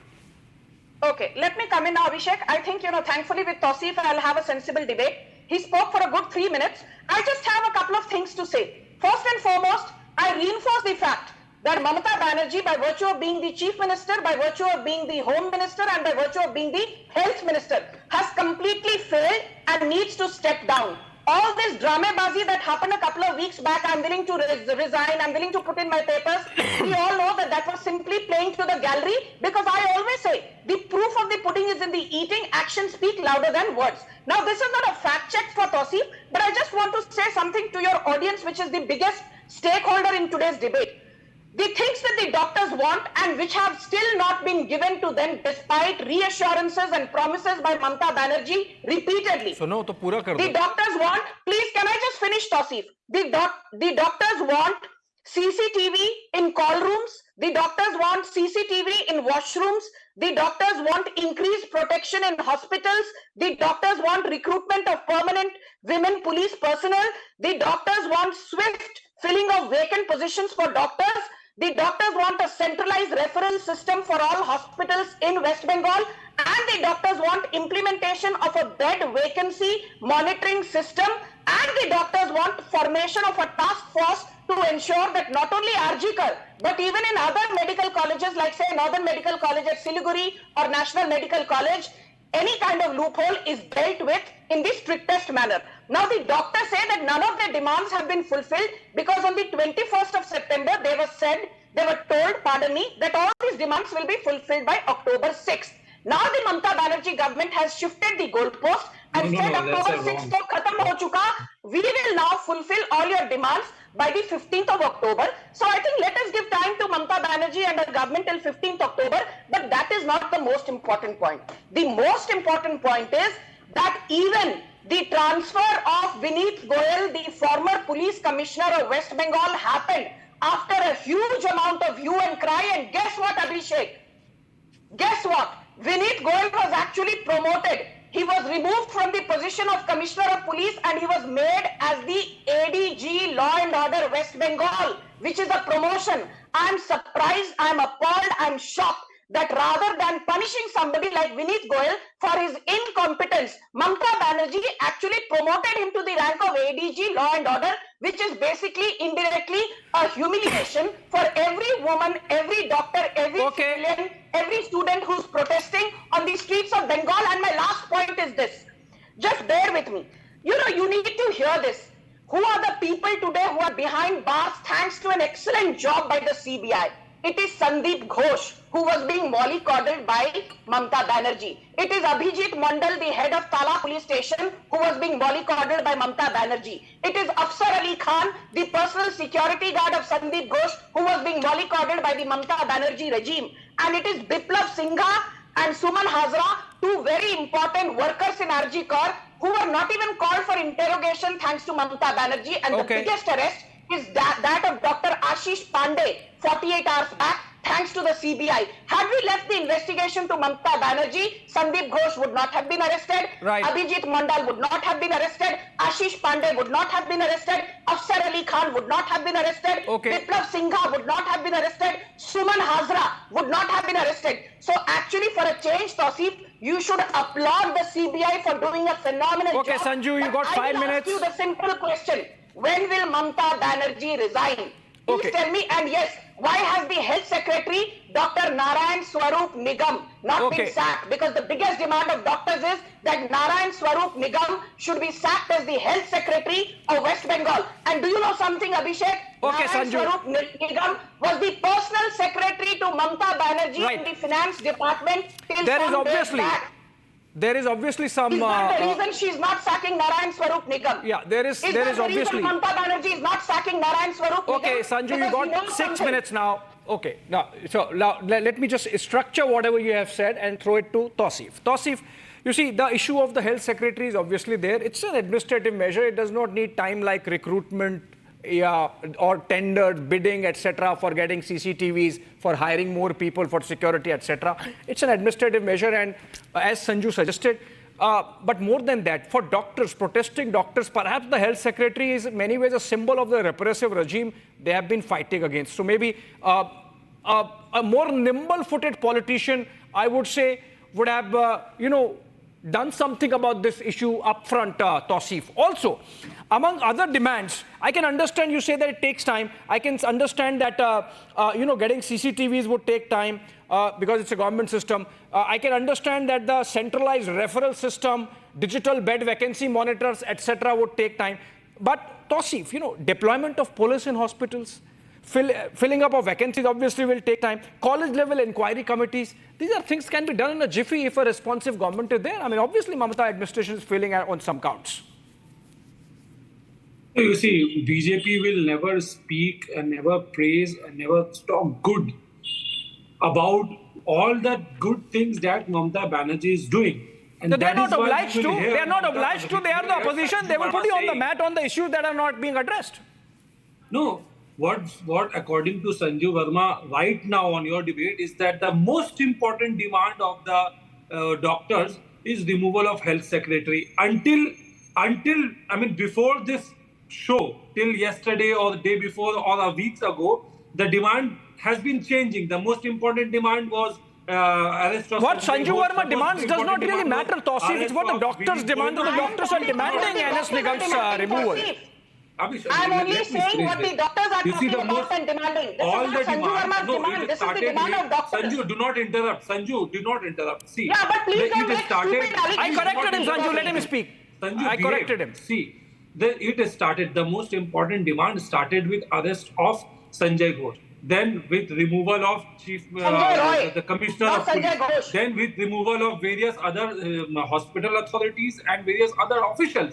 Okay, let me come in now, Abhishek. I think, thankfully with Tausif, I'll have a sensible debate. He spoke for a good 3 minutes. I just have a couple of things to say. First and foremost, I reinforce the fact that Mamata Banerjee, by virtue of being the chief minister, by virtue of being the home minister, and by virtue of being the health minister, has completely failed and needs to step down. All this dramabazi that happened a couple of weeks back, I'm willing to resign, I'm willing to put in my papers. We all know that was simply playing to the gallery, because I always say, the proof of the pudding is in the eating. Actions speak louder than words. Now, this is not a fact check for Tausif, but I just want to say something to your audience, which is the biggest stakeholder in today's debate. The things that the doctors want and which have still not been given to them despite reassurances and promises by Mamata Banerjee repeatedly. So no, to pura kar do. The doctors want, please can I just finish, Tausif? The doctors want CCTV in call rooms. The doctors want CCTV in washrooms. The doctors want increased protection in hospitals. The doctors want recruitment of permanent women police personnel. The doctors want swift filling of vacant positions for doctors. The doctors want a centralized referral system for all hospitals in West Bengal, and the doctors want implementation of a bed vacancy monitoring system, and the doctors want formation of a task force to ensure that not only RG-Kar, but even in other medical colleges like say Northern Medical College at Siliguri or National Medical College, any kind of loophole is dealt with in the strictest manner. Now the doctors say that none of their demands have been fulfilled because on the 21st of September they were told, pardon me, that all these demands will be fulfilled by October 6th. Now the Mamata Banerjee government has shifted the goalpost and said October 6th to khatam ho chuka. We will now fulfill all your demands by the 15th of October. So I think let us give time to Mamata Banerjee and the government till 15th October, but that is not the most important point. The most important point is that even the transfer of Vineet Goyal, the former police commissioner of West Bengal, happened after a huge amount of hue and cry. And guess what, Abhishek? Guess what? Vineet Goyal was actually promoted He was removed from the position of Commissioner of Police and he was made as the ADG Law and Order West Bengal, which is a promotion. I'm surprised, I'm appalled, I'm shocked that rather than punishing somebody like Vineet Goyal for his incompetence, Mamata Banerjee actually promoted him to the rank of ADG Law and Order, which is basically indirectly a humiliation for every woman, every doctor, every civilian, every student who's protesting on the streets of Bengal. And my last point is this. Just bear with me. You know, you need to hear this. Who are the people today who are behind bars thanks to an excellent job by the CBI? It is Sandeep Ghosh, who was being mollycoddled by Mamata Banerjee. It is Abhijit Mandal, the head of Tala police station, who was being mollycoddled by Mamata Banerjee. It is Afsar Ali Khan, the personal security guard of Sandeep Ghosh, who was being mollycoddled by the Mamata Banerjee regime. And it is Biplav Singha and Suman Hazra, two very important workers in RG Kaur, who were not even called for interrogation thanks to Mamata Banerjee. And the biggest arrest is that of Dr. Ashish Pandey 48 hours back, thanks to the CBI. Had we left the investigation to Mamata Banerjee, Sandeep Ghosh would not have been arrested, Abhijit Mandal would not have been arrested, Ashish Pandey would not have been arrested, Afsar Ali Khan would not have been arrested, Biplav Singha would not have been arrested, Suman Hazra would not have been arrested. So actually, for a change, Tausif, you should applaud the CBI for doing a phenomenal job. Sanju, you got 5 minutes. I will ask you the simple question. When will Mamata Banerjee resign? Please tell me. And yes, why has the Health Secretary, Dr. Narayan Swarup Nigam, not been sacked? Because the biggest demand of doctors is that Narayan Swarup Nigam should be sacked as the Health Secretary of West Bengal. And do you know something, Abhishek? Narayan Swarup Nigam was the personal secretary to Mamata Banerjee in the finance department till some days back. There is obviously some... Is that the reason she's not sacking Narayan Swarup Nigam? Yeah, there is obviously... Is that the reason Mamata Banerjee is not sacking Narayan Swarup Nigam? Okay, Sanju, you got 6 minutes now. Okay, now let me just structure whatever you have said and throw it to Tausif. Tausif, you see, the issue of the health secretary is obviously there. It's an administrative measure. It does not need time like recruitment, or tender, bidding, etc., for getting CCTVs, for hiring more people for security, etc. It's an administrative measure, and as Sanju suggested, but more than that, for doctors, protesting doctors, perhaps the health secretary is in many ways a symbol of the repressive regime they have been fighting against. So maybe a more nimble-footed politician, I would say, would have, done something about this issue upfront, Tausif. Also, among other demands, I can understand you say that it takes time. I can understand that, getting CCTVs would take time because it's a government system. I can understand that the centralized referral system, digital bed vacancy monitors, etc. would take time. But Tausif, deployment of police in hospitals, filling up of vacancies obviously will take time. College level inquiry committees, these are things can be done in a jiffy if a responsive government is there. I mean, obviously Mamata administration is failing on some counts. You see, BJP will never speak and never praise and never talk good about all the good things that Mamata Banerjee is doing. And they're not obliged to. They are not obliged to. They are the opposition. They will put you on the mat on the issues that are not being addressed. No. What according to Sanju Verma right now on your debate is that the most important demand of the doctors is removal of health secretary. Before this show, till yesterday or the day before or weeks ago, the demand has been changing. The most important demand was arrest of... What Sanju Verma demands does not really matter, Tausif. It's what the doctors demand. The doctors are demanding NS Nigam's removal. I'm only saying what the doctors are talking about and demanding. This all is not Sanju Verma's demand. This is the demand of doctors. Sanju, do not interrupt. Sanju, do not interrupt. See, yeah, but please don't make stupid I corrected him, Sanju. Let him speak. Sanju, I corrected him. See, it started. The most important demand started with arrest of Sanjay Ghosh. Then with removal of the Commissioner of Police. Then with removal of various other hospital authorities and various other officials.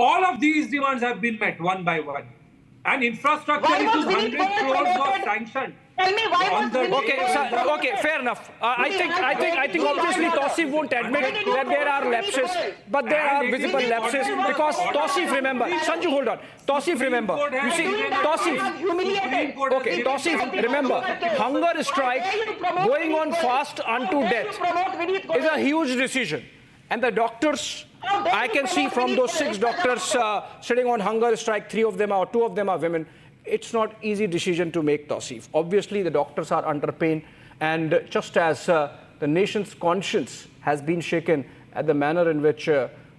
All of these demands have been met one by one. And infrastructure is 100 crores was sanctioned. Tell me why was Okay, fair enough. I think obviously Tausif won't admit that there are lapses, but there are visible lapses because Tausif, remember, Sanju, hold on. Tausif, remember, you see, Tausif, remember, hunger strike, going on fast unto death is a huge decision. And the doctors, How dare I you can see promote from those 6 military? doctors sitting on hunger strike, 3 of them or 2 of them are women. It's not easy decision to make, Tausif. Obviously, the doctors are under pain. And just as the nation's conscience has been shaken at the manner in which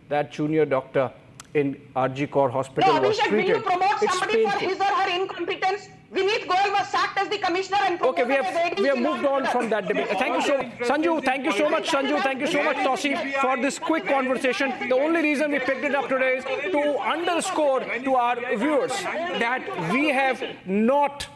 that junior doctor in RG Kaur Hospital No, was Abhishek, will treated, you promote it's somebody for painful. his or her incompetence? Vineet Goyal was sacked as the commissioner and Okay, promoted as ADC. we have moved on from that debate. Thank you so much, Sanju. Thank you so much, Sanju. Thank you so much, Tausif, for this quick conversation. The only reason we picked it up today is to underscore to our viewers that we have not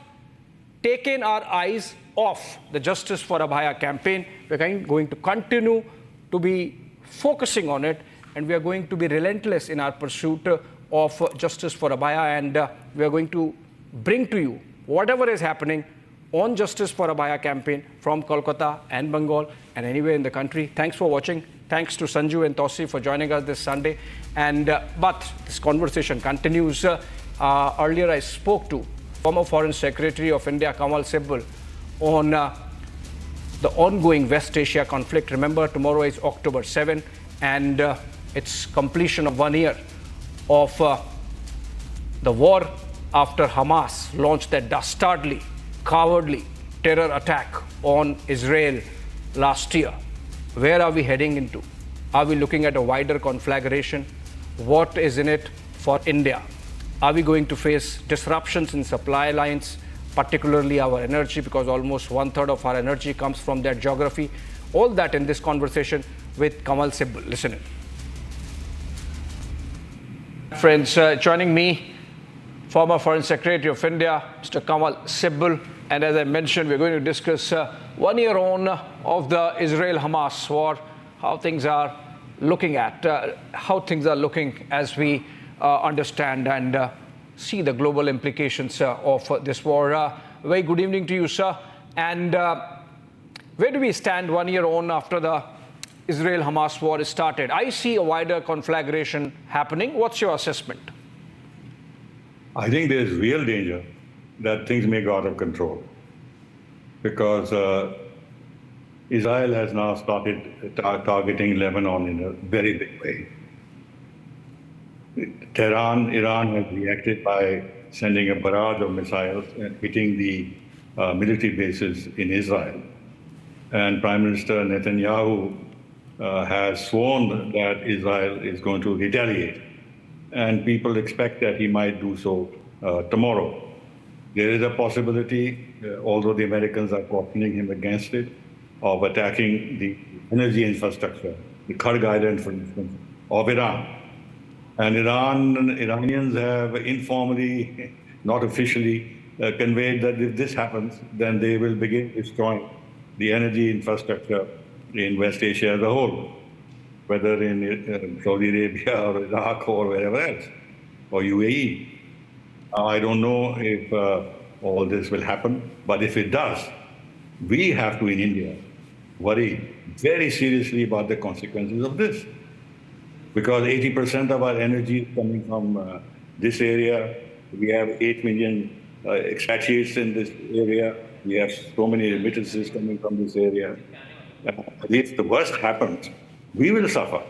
taken our eyes off the Justice for Abhaya campaign. We're going to continue to be focusing on it, and we are going to be relentless in our pursuit of justice for Abhaya, and we are going to bring to you whatever is happening on Justice for Abhaya campaign from Kolkata and Bengal and anywhere in the country. Thanks for watching. Thanks to Sanju and Tausif for joining us this Sunday. And but this conversation continues. Earlier I spoke to former Foreign Secretary of India, Kamal Sibbal, on the ongoing West Asia conflict. Remember, tomorrow is October 7, and it's completion of 1 year of the war after Hamas launched that dastardly, cowardly terror attack on Israel last year. Where are we heading into? Are we looking at a wider conflagration? What is in it for India? Are we going to face disruptions in supply lines, particularly our energy, because almost 1/3 of our energy comes from that geography? All that in this conversation with Kamal Sibbal. Listen in. Friends, joining me, former Foreign Secretary of India, Mr. Kamal Sibbal. And as I mentioned, we're going to discuss 1 year on of the Israel-Hamas war, how things are looking as we understand and see the global implications of this war. Very good evening to you, sir. And where do we stand 1 year on after the Israel-Hamas war is started? I see a wider conflagration happening. What's your assessment? I think there's real danger that things may go out of control because Israel has now started targeting Lebanon in a very big way. Iran has reacted by sending a barrage of missiles and hitting the military bases in Israel. And Prime Minister Netanyahu has sworn that Israel is going to retaliate. And people expect that he might do so tomorrow. There is a possibility, although the Americans are cautioning him against it, of attacking the energy infrastructure, the Kurd Island, for instance, of Iran. And Iranians have informally, not officially, conveyed that if this happens, then they will begin destroying the energy infrastructure in West Asia as a whole, whether in Saudi Arabia or Iraq or wherever else, or UAE. I don't know if all this will happen, but if it does, we have to, in India, worry very seriously about the consequences of this. Because 80% of our energy is coming from this area. We have 8 million expatriates in this area. We have so many remittances coming from this area. If the worst happens, we will suffer.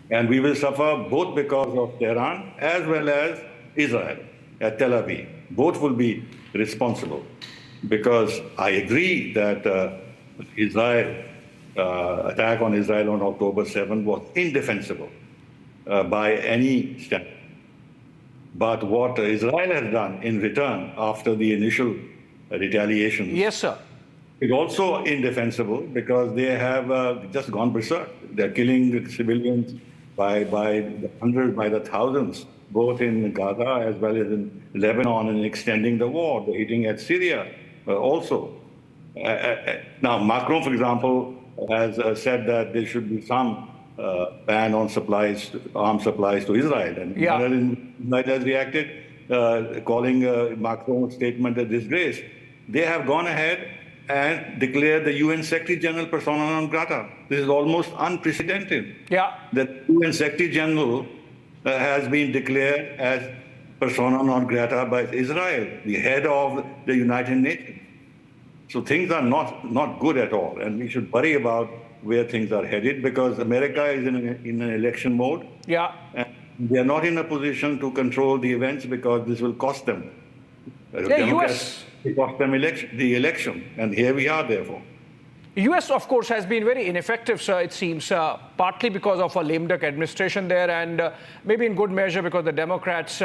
And we will suffer both because of Tehran as well as Israel at Tel Aviv. Both will be responsible. Because I agree that attack on Israel on October 7 was indefensible by any standard. But what Israel has done in return after the initial retaliation, yes, sir, is also indefensible because they have just gone berserk. They're killing the civilians by the hundreds, by the thousands, both in Gaza as well as in Lebanon, and extending the war. They're hitting at Syria also. Now, Macron, for example, has said that there should be some ban on arms supplies to Israel. And Israel has reacted, calling Macron's statement a disgrace. They have gone ahead and declared the UN Secretary General persona non grata. This is almost unprecedented. Yeah. The UN Secretary General has been declared as persona non grata by Israel, the head of the United Nations. So things are not good at all, and we should worry about where things are headed, because America is in an election mode. Yeah. And they are not in a position to control the events because this will cost them. US. It cost them the election, and here we are, therefore. US, of course, has been very ineffective, sir, it seems, partly because of a lame duck administration there, and maybe in good measure because the Democrats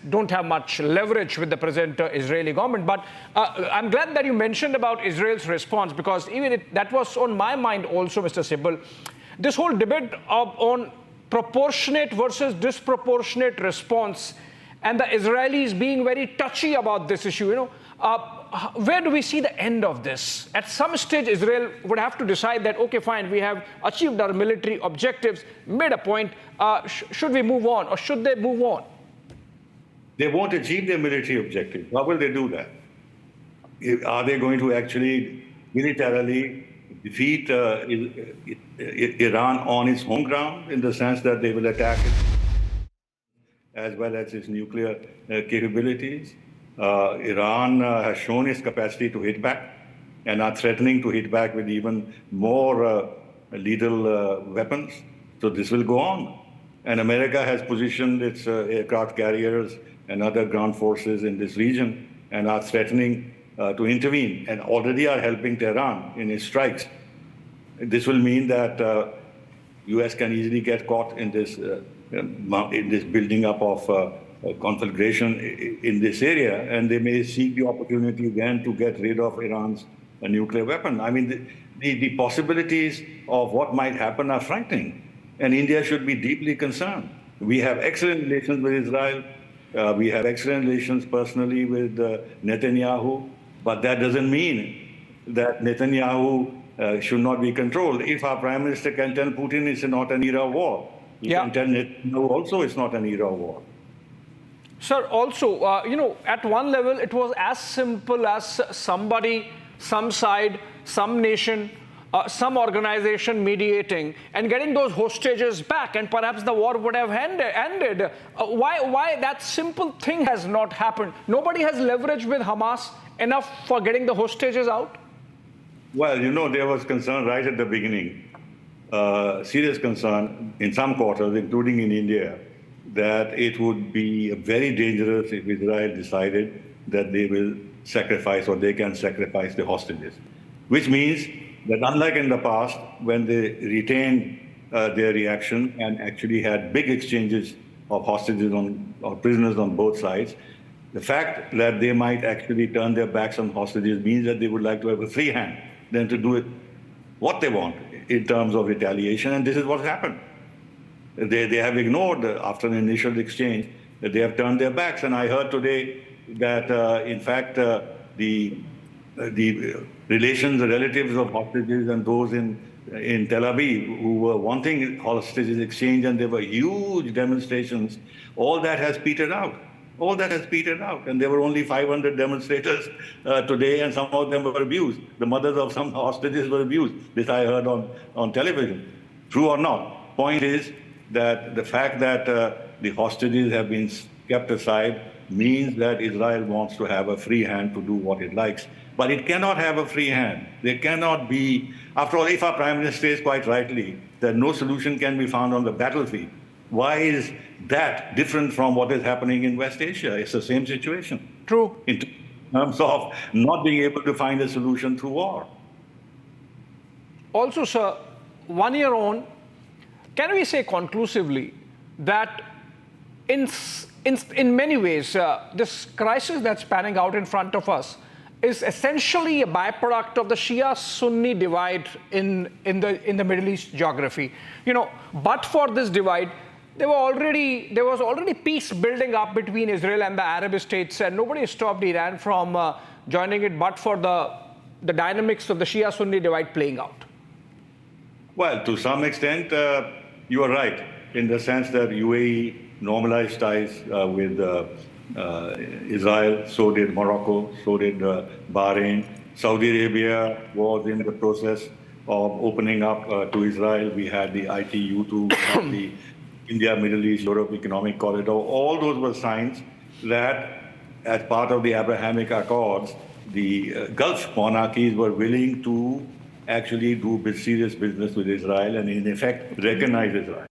don't have much leverage with the present Israeli government. But I'm glad that you mentioned about Israel's response, because even that was on my mind also, Mr. Sibal. This whole debate on proportionate versus disproportionate response, and the Israelis being very touchy about this issue, where do we see the end of this? At some stage, Israel would have to decide that, okay, fine, we have achieved our military objectives, made a point. Should we move on, or should they move on? They won't achieve their military objectives. How will they do that? Are they going to actually militarily defeat Iran on its home ground, in the sense that they will attack it as well as its nuclear capabilities? Iran has shown its capacity to hit back and are threatening to hit back with even more lethal weapons. So this will go on. And America has positioned its aircraft carriers and other ground forces in this region and are threatening to intervene, and already are helping Tehran in its strikes. This will mean that U.S. can easily get caught in this building up of conflagration in this area, and they may seek the opportunity again to get rid of Iran's nuclear weapon. I mean, the possibilities of what might happen are frightening, and India should be deeply concerned. We have excellent relations with Israel. We have excellent relations personally with Netanyahu, but that doesn't mean that Netanyahu should not be controlled. If our Prime Minister can tell Putin it's not an era of war, he can tell Netanyahu also it's not an era of war. Sir, also, at one level, it was as simple as somebody, some side, some nation, some organization mediating and getting those hostages back, and perhaps the war would have ended. Why that simple thing has not happened? Nobody has leverage with Hamas enough for getting the hostages out? Well, there was concern right at the beginning, serious concern in some quarters, including in India, that it would be very dangerous if Israel decided that they will sacrifice, or they can sacrifice, the hostages. Which means that unlike in the past, when they retained their reaction and actually had big exchanges of hostages or prisoners on both sides, the fact that they might actually turn their backs on hostages means that they would like to have a free hand than to do it what they want in terms of retaliation, and this is what happened. They have ignored, after an initial exchange, that they have turned their backs. And I heard today that, in fact, the relatives of hostages and those in Tel Aviv who were wanting hostages exchange, and there were huge demonstrations, all that has petered out. All that has petered out. And there were only 500 demonstrators today, and some of them were abused. The mothers of some hostages were abused. This I heard on television. True or not? Point is that the fact that the hostages have been kept aside means that Israel wants to have a free hand to do what it likes. But it cannot have a free hand. There cannot be, after all, if our Prime Minister says quite rightly that no solution can be found on the battlefield, why is that different from what is happening in West Asia? It's the same situation. True. In terms of not being able to find a solution through war. Also, sir, 1 year on, can we say conclusively that in many ways, this crisis that's panning out in front of us is essentially a byproduct of the Shia-Sunni divide in the Middle East geography? But for this divide, there was already peace building up between Israel and the Arab states, and nobody stopped Iran from joining it, but for the dynamics of the Shia-Sunni divide playing out. Well, to some extent, you are right, in the sense that UAE normalized ties with Israel, so did Morocco, so did Bahrain. Saudi Arabia was in the process of opening up to Israel. We had the ITU2, we had the India, Middle East, Europe Economic Corridor. All those were signs that, as part of the Abrahamic Accords, the Gulf monarchies were willing to actually do serious business with Israel and in effect recognize Israel.